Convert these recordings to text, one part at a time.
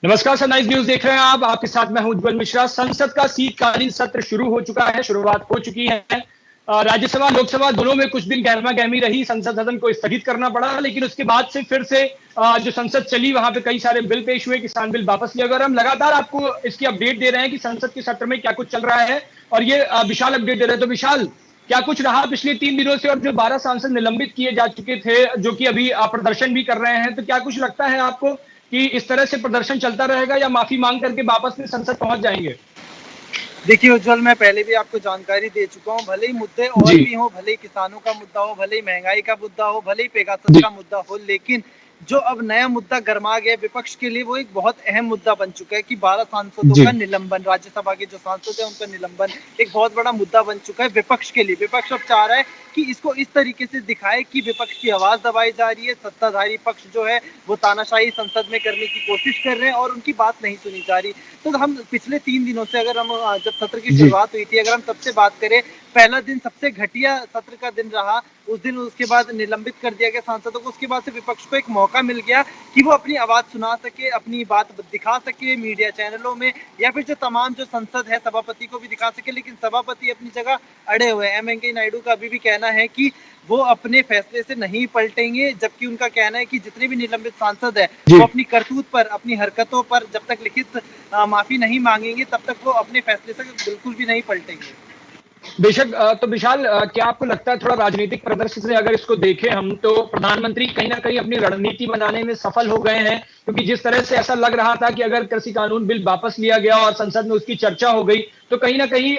नमस्कार sir, nice news देख रहे हैं आप। आपके साथ मैं हूं उज्जवल मिश्रा। संसद का शीतकालीन सत्र शुरू हो चुका है, शुरुआत हो चुकी है। राज्यसभा लोकसभा दोनों में कुछ दिन गहमा गहमी रही, संसद सदन को स्थगित करना पड़ा, लेकिन उसके बाद से फिर से जो संसद चली वहां पे कई सारे बिल पेश हुए, किसान बिल वापस लिया गया। और हम लगातार आपको इसकी अपडेट दे रहे हैं कि संसद के सत्र में क्या कुछ चल रहा है, और ये विशाल अपडेट दे रहे हैं। तो विशाल, क्या कुछ रहा पिछले 3 दिनों से? और जो 12 सांसद निलंबित किए जा चुके थे, जो कि अभी प्रदर्शन भी कर रहे हैं, तो क्या कुछ लगता है आपको कि इस तरह से प्रदर्शन चलता रहेगा या माफी मांग करके वापस में संसद पहुंच जाएंगे? देखिए उज्जवल, मैं पहले भी आपको जानकारी दे चुका हूँ। भले ही मुद्दे और जी। भी हों, भले ही किसानों का मुद्दा हो, भले ही महंगाई का मुद्दा हो, भले ही पेगासस जी। का मुद्दा हो, लेकिन जो अब नया मुद्दा गरमा गया विपक्ष के लिए, वो एक बहुत अहम मुद्दा बन चुका है कि 12 सांसदों जी। का निलंबन, राज्यसभा के जो सांसद हैं उनका निलंबन एक बहुत बड़ा मुद्दा बन चुका है विपक्ष के लिए। विपक्ष अब चाह रहा है कि इसको इस तरीके से दिखाए कि विपक्ष की आवाज दबाई जा रही है, सत्ताधारी पक्ष जो है वो तानाशाही संसद में करने की कोशिश कर रहे हैं और उनकी बात नहीं सुनी जा रही। तो हम पिछले 3 दिनों से, अगर हम जब सत्र की जी। शुरुआत हुई थी, अगर हम तब से बात करें, पहला दिन सबसे घटिया सत्र का दिन रहा। उस दिन उसके बाद निलंबित कर दिया गया सांसदों को। उसके बाद से विपक्ष को एक मौका मिल गया कि वो अपनी आवाज सुना सके, अपनी बात दिखा सके मीडिया चैनलों में, या फिर जो तमाम जो संसद है सभापति को भी दिखा सके। लेकिन सभापति अपनी जगह अड़े हुए हैं। एम वेंकैया नायडू का अभी भी कहना है कि वो अपने फैसले से नहीं पलटेंगे, जबकि उनका कहना है कि जितने भी निलंबित सांसद है जी। वो अपनी करतूत पर, अपनी हरकतों पर जब तक लिखित माफी नहीं मांगेंगे तब तक वो अपने फैसले से बिल्कुल भी नहीं पलटेंगे। बेशक। तो विशाल, क्या आपको लगता है, थोड़ा राजनीतिक प्रदर्शन से अगर इसको देखें हम, तो प्रधानमंत्री कहीं ना कहीं अपनी रणनीति बनाने में सफल हो गए हैं? क्योंकि जिस तरह से ऐसा लग रहा था कि अगर कृषि कानून बिल वापस लिया गया और संसद में उसकी चर्चा हो गई, तो कहीं ना कहीं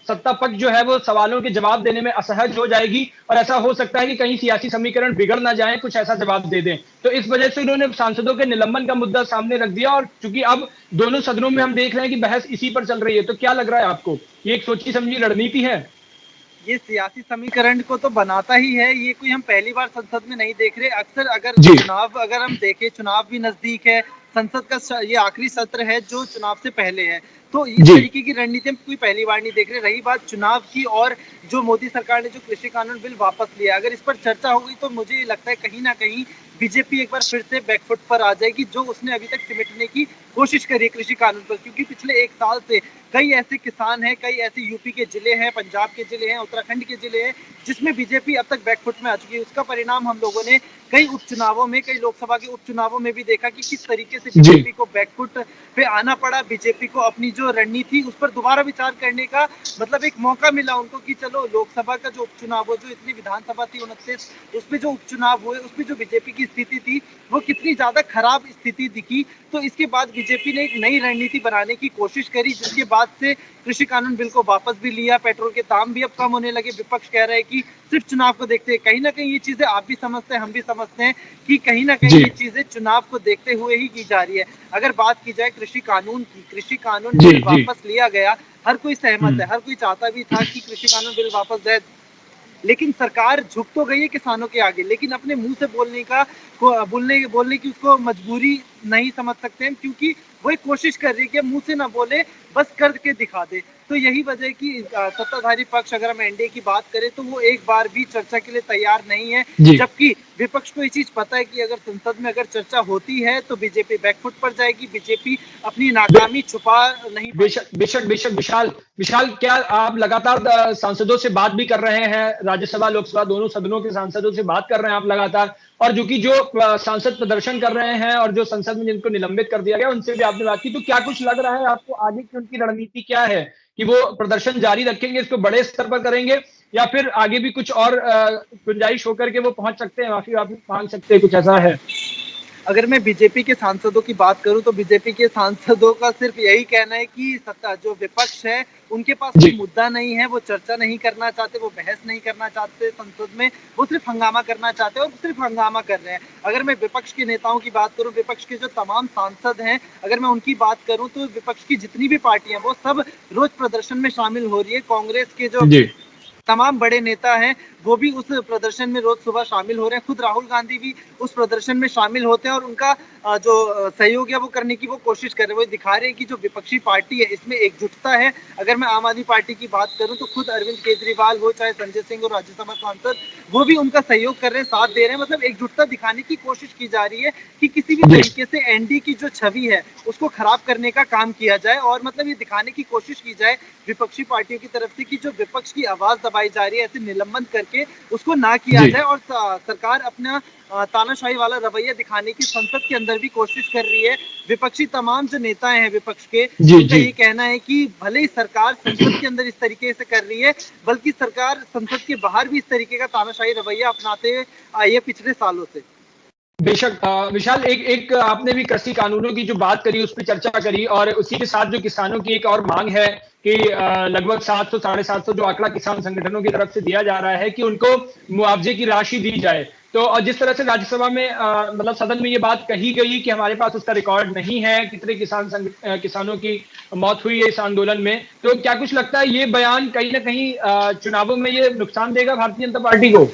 सत्ता पक्ष जो है वो सवालों के जवाब देने में असहज हो जाएगी, और ऐसा हो सकता है कि कहीं सियासी समीकरण बिगड़ ना जाए, कुछ ऐसा जवाब दे दें। तो इस वजह से उन्होंने सांसदों के निलंबन का मुद्दा सामने रख दिया। और चूंकि अब दोनों सदनों में हम देख रहे हैं कि बहस इसी पर चल रही है, तो क्या लग रहा है आपको, ये एक सोची समझी रणनीति है? ये सियासी समीकरण को तो बनाता ही है। ये कोई हम पहली बार संसद में नहीं देख रहे। अक्सर अगर जी। चुनाव, अगर हम देखें, चुनाव भी नजदीक है, संसद का ये आखिरी सत्र है जो चुनाव से पहले है, तो इस जी। तरीके की रणनीति हम कोई पहली बार नहीं देख रहे। रही बात चुनाव की, और जो मोदी सरकार ने जो कृषि कानून बिल वापस लिया, अगर इस पर चर्चा हो गई तो मुझे ये लगता है कहीं ना कहीं बीजेपी एक बार फिर से बैकफुट पर आ जाएगी, जो उसने अभी तक सिमटने की कोशिश करी है कृषि कानून पर। क्योंकि पिछले 1 साल से कई ऐसे किसान हैं, कई ऐसे यूपी के जिले हैं, पंजाब के जिले हैं, उत्तराखंड के जिले हैं, जिसमें बीजेपी अब तक बैकफुट में आ चुकी है। उसका परिणाम हम लोगों ने कई उपचुनावों में, कई लोकसभा के उपचुनावों में भी देखा कि किस तरीके से जी। बीजेपी को बैकफुट पे आना पड़ा। बीजेपी को अपनी जो रणनीति उस पर दोबारा विचार करने का मतलब एक मौका मिला उनको कि चलो लोकसभा का जो उपचुनाव हो, जो इतनी विधानसभा थी 29, उसमें जो उपचुनाव हुए उसमें जो बीजेपी की स्थिति थी वो कितनी ज्यादा खराब स्थिति दिखी। तो इसके बाद बीजेपी ने एक नई रणनीति बनाने की कोशिश करी, जिसके बाद से कृषि कानून बिल को वापस भी लिया। पेट्रोल के दाम भी अब कम होने लगे। विपक्ष कह रहा है कि सिर्फ चुनाव को देखते हैं। कहीं ना कहीं ये चीजें आप भी समझते हैं, हम भी समझते हैं कि कहीं ना कहीं जी। ये चीजें चुनाव को देखते हुए ही की जा रही है। अगर बात की जाए कृषि कानून की, कृषि कानून जी। बिल जी। वापस लिया गया, हर कोई सहमत है, हम्म। हर कोई चाहता भी था कि कृषि कानून बिल वापस जाए। लेकिन सरकार झुक तो गई है किसानों के आगे, लेकिन अपने मुंह से बोलने का बोलने बोलने की उसको मजबूरी नहीं समझ सकते हैं, क्योंकि वो एक कोशिश कर रही है कि मुंह से ना बोले, बस करके दिखा दे। तो यही वजह है कि सत्ताधारी पक्ष, अगर हम एनडीए की बात करें, तो वो एक बार भी चर्चा के लिए तैयार नहीं है। जी। जबकि विपक्ष को ये चीज पता है कि अगर संसद में अगर चर्चा होती है तो बीजेपी बैकफुट पर जाएगी, बीजेपी अपनी बे- नाकामी छुपा नहीं बेशक, पाएगी। बेशक, बेशक। विशाल, विशाल, क्या आप लगातार सांसदों से बात भी कर रहे हैं, राज्यसभा लोकसभा दोनों सदनों के सांसदों से बात कर रहे हैं आप लगातार? और जो कि जो सांसद प्रदर्शन कर रहे हैं और जो संसद में जिनको निलंबित कर दिया गया, उनसे भी आपने बात की, तो क्या कुछ लग रहा है आपको आगे की उनकी रणनीति क्या है? कि वो प्रदर्शन जारी रखेंगे, इसको बड़े स्तर पर करेंगे, या फिर आगे भी कुछ और गुंजाइश होकर के वो पहुंच सकते हैं, माफी वाफी मांग सकते हैं, कुछ ऐसा है? अगर मैं बीजेपी के सांसदों की बात करूं तो बीजेपी के सांसदों का सिर्फ यही कहना है कि सत्ता जो विपक्ष है उनके पास कोई जी। मुद्दा नहीं है, वो चर्चा नहीं करना चाहते, वो बहस नहीं करना चाहते संसद में, वो सिर्फ हंगामा करना चाहते हैं और सिर्फ हंगामा कर रहे हैं। अगर मैं विपक्ष के नेताओं की बात करूं, विपक्ष के जो तमाम सांसद हैं, अगर मैं उनकी बात करूं, तो विपक्ष की जितनी भी पार्टियां वो सब रोज प्रदर्शन में शामिल हो रही है। कांग्रेस के जो जी। तमाम बड़े नेता हैं वो भी उस प्रदर्शन में रोज सुबह शामिल हो रहे हैं। खुद राहुल गांधी भी उस प्रदर्शन में शामिल होते हैं और उनका जो सहयोग है वो करने की वो कोशिश कर रहे हैं। वो दिखा रहे हैं कि जो विपक्षी पार्टी है इसमें एकजुटता है। अगर मैं आम आदमी पार्टी की बात करूं तो खुद अरविंद केजरीवाल हो, चाहे संजय सिंह और राज्यसभा सांसद, वो भी उनका सहयोग कर रहे हैं, साथ दे रहे हैं। मतलब एकजुटता दिखाने की कोशिश की जा रही है कि किसी भी तरीके से एनडी की जो छवि है उसको खराब करने का काम किया जाए और मतलब ये दिखाने की कोशिश की जाए विपक्षी पार्टियों की तरफ से कि जो विपक्ष की आवाज दबाई जा रही है ऐसे निलंबन करके उसको ना किया जाए और सरकार अपना तानाशाही वाला रवैया दिखाने की संसद के अंदर भी कोशिश कर रही है। विपक्षी तमाम जो नेता हैं विपक्ष के, उनका ये कहना है कि भले ही सरकार संसद के अंदर इस तरीके से कर रही है, बल्कि सरकार संसद के बाहर भी इस तरीके का तानाशाही रवैया अपनाते आई है पिछले सालों से। बेशक विशाल, एक एक आपने भी कृषि कानूनों की जो बात करी उस पर चर्चा करी और उसी के साथ जो किसानों की एक और मांग है कि लगभग 700 750 जो आंकड़ा किसान संगठनों की तरफ से दिया जा रहा है कि उनको मुआवजे की राशि दी जाए। तो और जिस तरह से राज्यसभा में मतलब सदन में ये बात कही गई कि हमारे पास उसका रिकॉर्ड नहीं है कितने किसानों की मौत हुई है इस आंदोलन में, तो क्या कुछ लगता है ये बयान कहीं ना कहीं चुनावों में ये नुकसान देगा भारतीय जनता पार्टी को?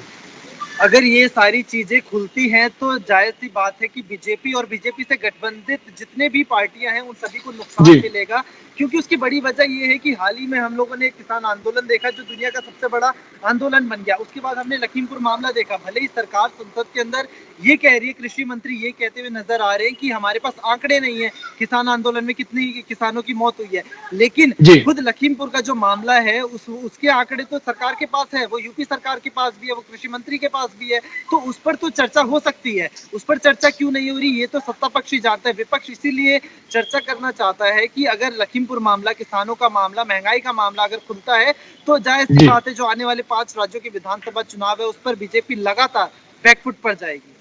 अगर ये सारी चीजें खुलती हैं तो जायज सी बात है कि बीजेपी और बीजेपी से गठबंधित जितने भी पार्टियां हैं उन सभी को नुकसान मिलेगा, क्योंकि उसकी बड़ी वजह ये है कि हाल ही में हम लोगों ने एक किसान आंदोलन देखा जो दुनिया का सबसे बड़ा आंदोलन बन गया। उसके बाद हमने लखीमपुर मामला देखा। भले ही सरकार संसद के अंदर ये कह रही है, कृषि मंत्री ये कहते हुए नजर आ रहे हैं कि हमारे पास आंकड़े नहीं है किसान आंदोलन में कितनी किसानों की मौत हुई है, लेकिन खुद लखीमपुर का जो मामला है उसके आंकड़े तो सरकार के पास है, वो यूपी सरकार के पास भी है, वो कृषि मंत्री के पास भी है, तो उस पर तो चर्चा हो सकती है। उस पर चर्चा क्यों नहीं हो रही ये तो सत्ता पक्ष ही जानता है। विपक्ष इसीलिए चर्चा करना चाहता है कि अगर लखीमपुर मामला, किसानों का मामला, महंगाई का मामला अगर खुलता है तो जायज सी बात है जो आने वाले 5 राज्यों के विधानसभा चुनाव है उस पर बीजेपी लगातार बैकफुट पर जाएगी।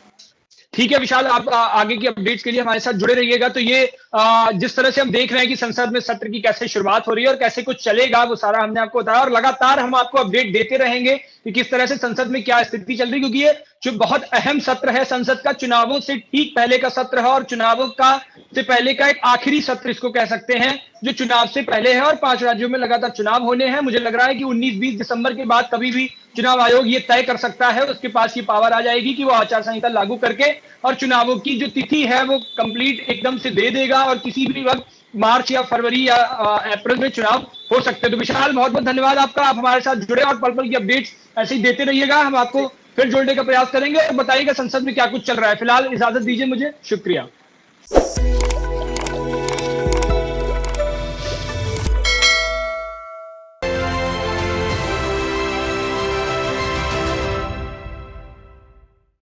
ठीक है विशाल, आप आगे की अपडेट्स के लिए हमारे साथ जुड़े रहिएगा। तो ये जिस तरह से हम देख रहे हैं कि संसद में सत्र की कैसे शुरुआत हो रही है और कैसे कुछ चलेगा वो सारा हमने आपको बताया और लगातार हम आपको अपडेट देते रहेंगे कि किस तरह से संसद में क्या स्थिति चल रही है, क्योंकि ये जो बहुत अहम सत्र है संसद का, चुनावों से ठीक पहले का सत्र है और चुनावों का से पहले का एक आखिरी सत्र इसको कह सकते हैं जो चुनाव से पहले है और 5 राज्यों में लगातार चुनाव होने हैं। मुझे लग रहा है कि 19-20 दिसंबर के बाद कभी भी चुनाव आयोग ये तय कर सकता है, उसके पास ये पावर आ जाएगी कि वो आचार संहिता लागू करके और चुनावों की जो तिथि है वो कंप्लीट एकदम से दे देगा और किसी भी वक्त मार्च या फरवरी या अप्रैल में चुनाव हो सकते हैं। तो विशाल, बहुत बहुत धन्यवाद आपका, आप हमारे साथ जुड़े और पल पल की अपडेट्स ऐसे ही देते रहिएगा। हम आपको फिर जोड़ने का प्रयास करेंगे और बताइएगा संसद में क्या कुछ चल रहा है। फिलहाल इजाजत दीजिए मुझे, शुक्रिया।